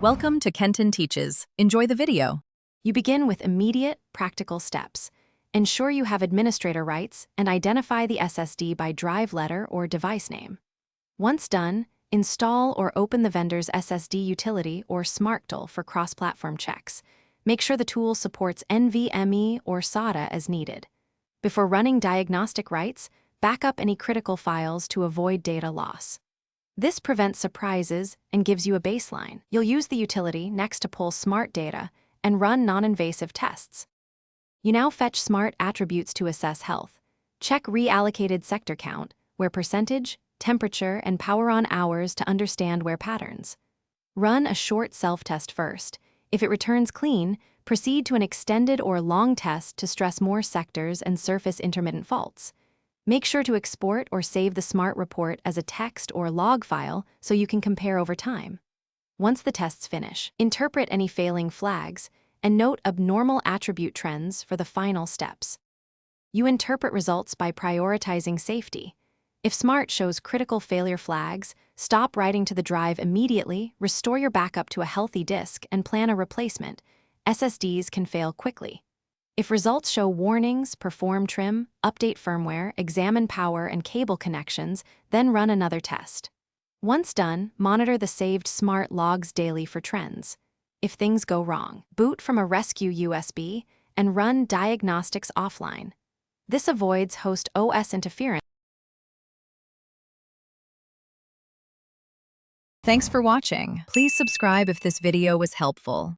Welcome to Kenton Teaches. Enjoy the video. You begin with immediate, practical steps. Ensure you have administrator rights and identify the SSD by drive letter or device name. Once done, install or open the vendor's SSD utility or Smart tool for cross-platform checks. Make sure the tool supports NVMe or SATA as needed. Before running diagnostic writes, back up any critical files to avoid data loss. This prevents surprises and gives you a baseline. You'll use the utility next to pull Smart data and run non-invasive tests. You now fetch Smart attributes to assess health. Check reallocated sector count, where percentage, temperature, and power on hours to understand where patterns. Run a short self-test first. If it returns clean, proceed to an extended or long test to stress more sectors and surface intermittent faults. Make sure to export or save the Smart report as a text or log file so you can compare over time. Once the tests finish, interpret any failing flags and note abnormal attribute trends for the final steps. You interpret results by prioritizing safety. If Smart shows critical failure flags, stop writing to the drive immediately, restore your backup to a healthy disk, and plan a replacement. SSDs can fail quickly. If results show warnings, perform trim, update firmware, examine power and cable connections, then run another test. Once done, monitor the saved Smart logs daily for trends. If things go wrong, boot from a rescue USB and run diagnostics offline. This avoids host OS interference. Thanks for watching. Please subscribe if this video was helpful.